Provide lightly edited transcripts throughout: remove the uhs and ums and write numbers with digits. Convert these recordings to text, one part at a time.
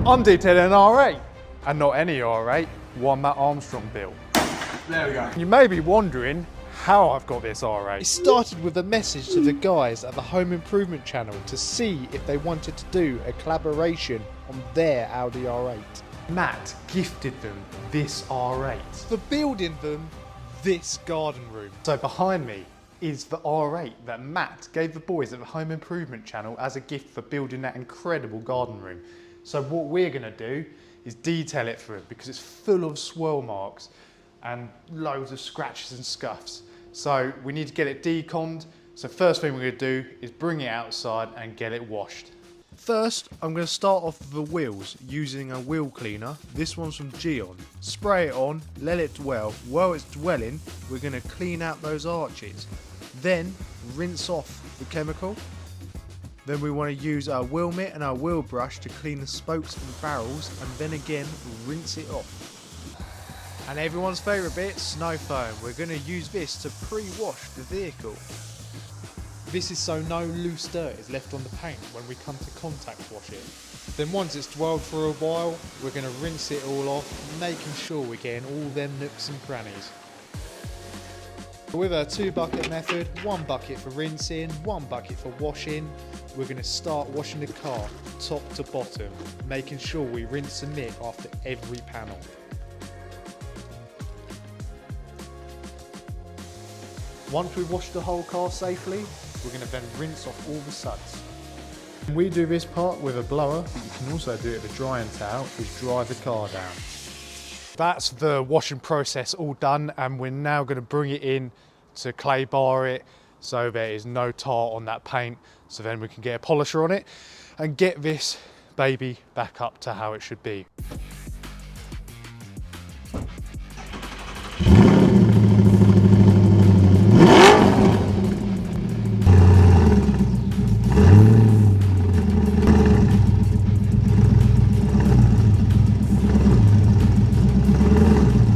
I'm detailing an R8, and not any R8, one that Armstrong built. There we go. You may be wondering how I've got this R8. It started with a message to the guys at the Home Improvement channel to see if they wanted to do a collaboration on their Audi R8. Matt gifted them this R8. For building them this garden room. So behind me is the R8 that Matt gave the boys at the Home Improvement channel as a gift for building that incredible garden room. So what we're gonna do is detail it for him because it's full of swirl marks and loads of scratches and scuffs. So we need to get it deconned. So first thing we're gonna do is bring it outside and get it washed. First, I'm going to start off with the wheels using a wheel cleaner. This one's from Geon. Spray it on, let it dwell. While it's dwelling, we're going to clean out those arches. Then rinse off the chemical. Then we want to use our wheel mitt and our wheel brush to clean the spokes and barrels, and then again rinse it off. And everyone's favourite bit, snow foam. We're going to use this to pre-wash the vehicle. This is so no loose dirt is left on the paint when we come to contact wash it. Then once it's dwelled for a while, we're going to rinse it all off, making sure we're getting all them nooks and crannies. With our 2-bucket method, 1 bucket for rinsing, 1 bucket for washing, we're going to start washing the car top to bottom, making sure we rinse and nick after every panel. Once we've washed the whole car safely, we're going to then rinse off all the suds. We do this part with a blower, but you can also do it with a drying towel, which dry the car down. That's the washing process all done, and we're now going to bring it in to clay bar it so there is no tar on that paint, so then we can get a polisher on it and get this baby back up to how it should be.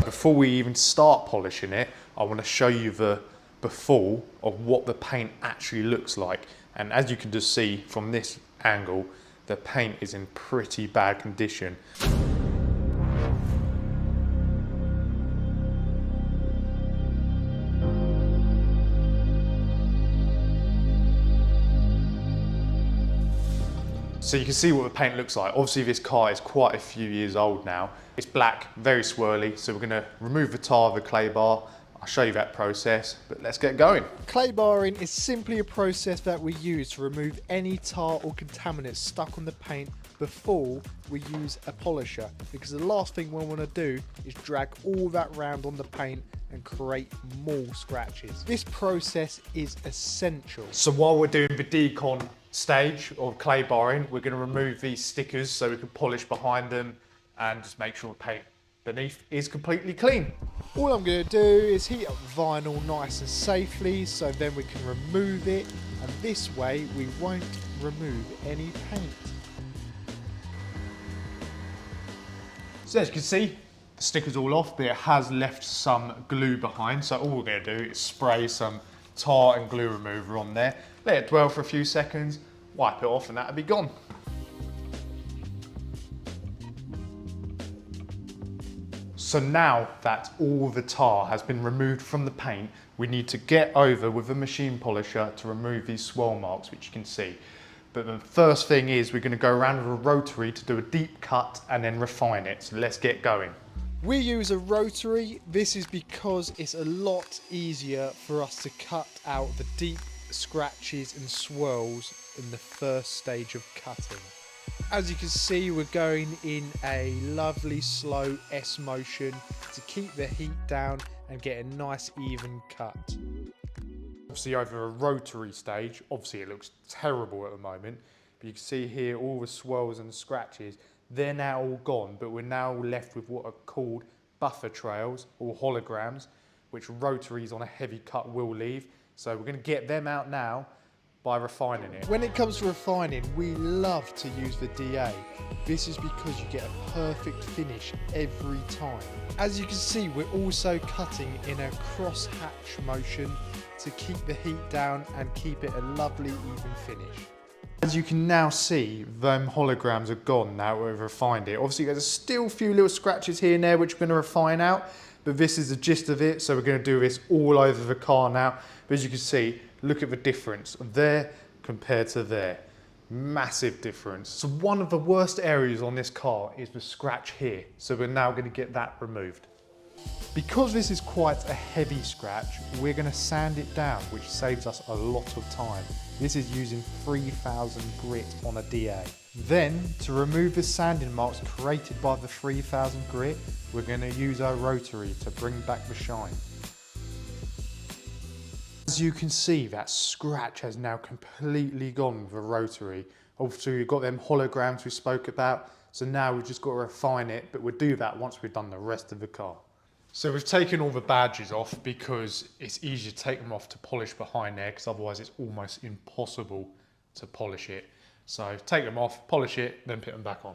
Before we even start polishing it, I want to show you the before of what the paint actually looks like. And as you can just see from this angle, the paint is in pretty bad condition. So you can see what the paint looks like. Obviously this car is quite a few years old now. It's black, very swirly, so we're going to remove the tar of the clay bar. I'll show you that process, but let's get going. Clay barring is simply a process that we use to remove any tar or contaminants stuck on the paint before we use a polisher, because the last thing we want to do is drag all that round on the paint and create more scratches. This process is essential. So while we're doing the decon stage of clay barring, we're going to remove these stickers so we can polish behind them and just make sure the paint beneath is completely clean. All I'm going to do is heat up vinyl nice and safely so then we can remove it, and this way we won't remove any paint. So as you can see, the sticker's all off, but it has left some glue behind, so all we're going to do is spray some tar and glue remover on there, let it dwell for a few seconds, wipe it off, and that'll be gone. So now that all the tar has been removed from the paint, we need to get over with a machine polisher to remove these swirl marks, which you can see. But the first thing is we're going to go around with a rotary to do a deep cut and then refine it. So let's get going. We use a rotary. This is because it's a lot easier for us to cut out the deep scratches and swirls in the first stage of cutting. As you can see, we're going in a lovely slow S motion to keep the heat down and get a nice even cut. Obviously over a rotary stage, obviously it looks terrible at the moment, but you can see here all the swirls and scratches, they're now all gone, but we're now left with what are called buffer trails or holograms, which rotaries on a heavy cut will leave. So we're going to get them out now by refining it. When it comes to refining, we love to use the DA. This is because you get a perfect finish every time. As you can see, we're also cutting in a cross hatch motion to keep the heat down and keep it a lovely even finish. As you can now see, them holograms are gone now we've refined it. Obviously there's still a few little scratches here and there which we're going to refine out, but this is the gist of it, so we're going to do this all over the car now. But as you can see, look at the difference of there compared to there. Massive difference. So one of the worst areas on this car is the scratch here, so we're now going to get that removed. Because this is quite a heavy scratch, we're going to sand it down, which saves us a lot of time. This is using 3000 grit on a DA. Then, to remove the sanding marks created by the 3000 grit, we're going to use our rotary to bring back the shine. As you can see, that scratch has now completely gone with the rotary. Obviously, we've got them holograms we spoke about, so now we've just got to refine it, but we'll do that once we've done the rest of the car. So we've taken all the badges off because it's easier to take them off to polish behind there, because otherwise it's almost impossible to polish it. So take them off, polish it, then put them back on.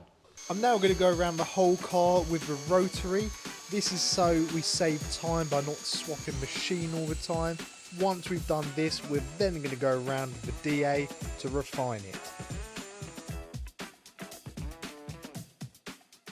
I'm now going to go around the whole car with the rotary. This is so we save time by not swapping machine all the time. Once we've done this, we're then going to go around with the DA to refine it.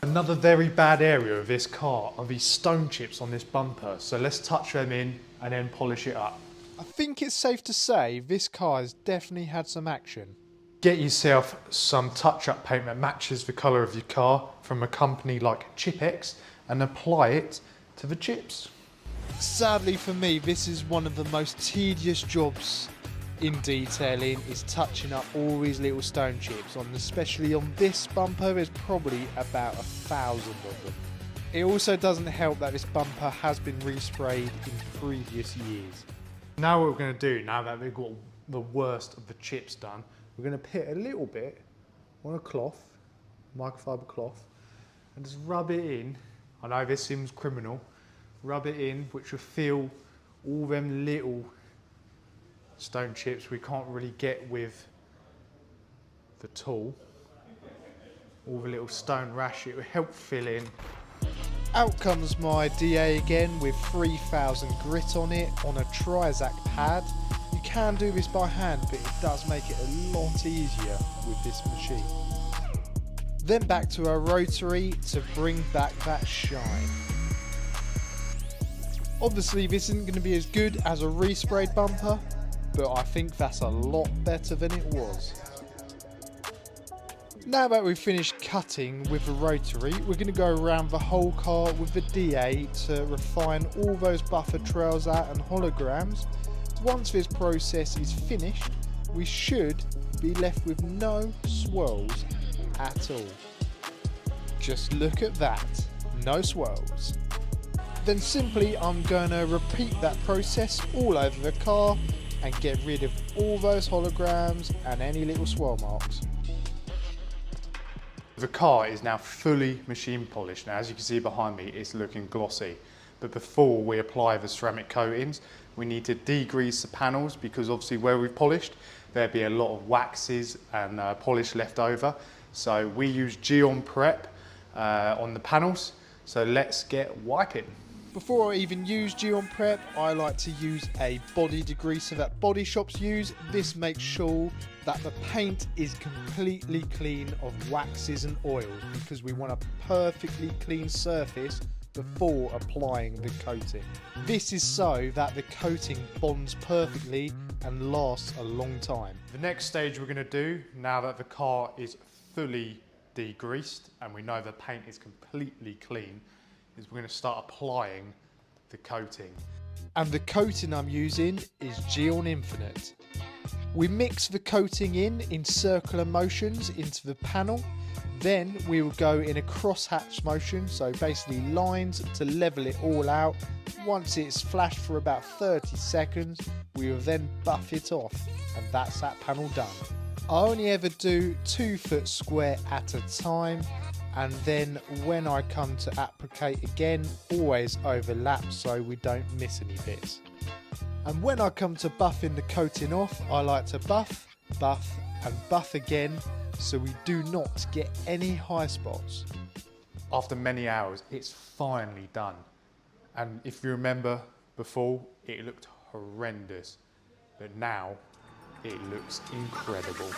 Another very bad area of this car are these stone chips on this bumper, so let's touch them in and then polish it up. I think it's safe to say this car has definitely had some action. Get yourself some touch-up paint that matches the colour of your car from a company like Chipex and apply it to the chips. Sadly for me, this is one of the most tedious jobs in detailing, is touching up all these little stone chips on, especially on this bumper. There's probably about 1,000 of them. It also doesn't help that this bumper has been resprayed in previous years. Now what we're going to do, now that we've got the worst of the chips done, we're going to put a little bit on a cloth, microfiber cloth, and just rub it in. I know this seems criminal. Rub it in, which will feel all them little stone chips we can't really get with the tool. All the little stone rash, it will help fill in. Out comes my DA again with 3000 grit on it on a Trizac pad. You can do this by hand, but it does make it a lot easier with this machine. Then back to our rotary to bring back that shine. Obviously this isn't going to be as good as a resprayed bumper, but I think that's a lot better than it was. Now that we've finished cutting with the rotary, we're going to go around the whole car with the DA to refine all those buffer trails out and holograms. Once this process is finished, we should be left with no swirls at all. Just look at that, no swirls. Then simply I'm going to repeat that process all over the car and get rid of all those holograms and any little swirl marks. The car is now fully machine polished. Now, as you can see behind me, it's looking glossy. But before we apply the ceramic coatings, we need to degrease the panels, because obviously where we've polished, there'd be a lot of waxes and polish left over. So we use Geon Prep on the panels. So let's get wiping. Before I even use Geon Prep, I like to use a body degreaser that body shops use. This makes sure that the paint is completely clean of waxes and oils, because we want a perfectly clean surface before applying the coating. This is so that the coating bonds perfectly and lasts a long time. The next stage we're going to do, now that the car is fully degreased and we know the paint is completely clean, is we're going to start applying the coating. And the coating I'm using is Geon Infinite. We mix the coating in circular motions into the panel. Then we will go in a crosshatch motion, so basically lines to level it all out. Once it's flashed for about 30 seconds, we will then buff it off, and that's that panel done. I only ever do 2 foot square at a time, and then when I come to applicate again, always overlap so we don't miss any bits. And when I come to buffing the coating off, I like to buff, buff and buff again, so we do not get any high spots. After many hours, it's finally done. And if you remember before, it looked horrendous, but now it looks incredible.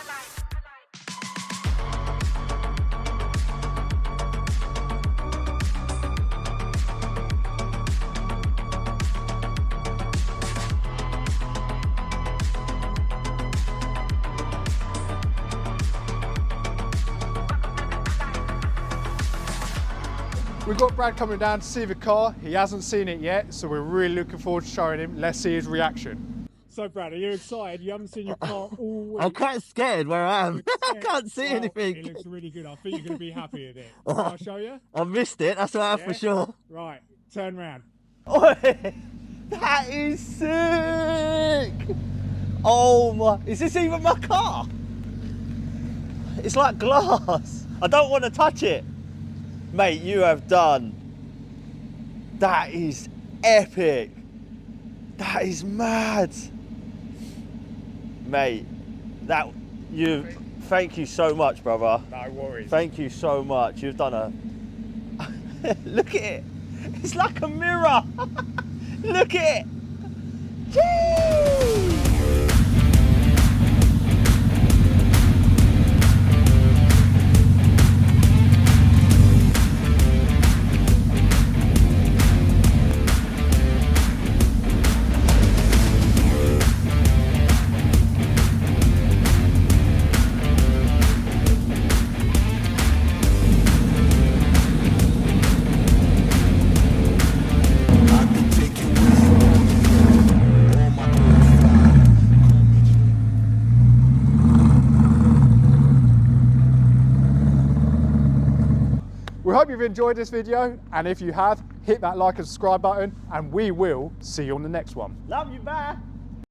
We've got Brad coming down to see the car. He hasn't seen it yet, so we're really looking forward to showing him. Let's see his reaction. So Brad, are you excited? You haven't seen your car all week. I'm quite scared where I am. I can't see anything. It looks really good. I think you're going to be happy with it. I'll show you. I missed it, that's what I have for sure. Right, turn round. Oi, that is sick! Oh my, is this even my car? It's like glass. I don't want to touch it. Mate, you have done. That is epic. That is mad. Mate, thank you so much, brother. No worries. Thank you so much. You've done a, look at it. It's like a mirror. Look at it. Jeez. We hope you've enjoyed this video, and if you have, hit that like and subscribe button, and we will see you on the next one. Love you, bye.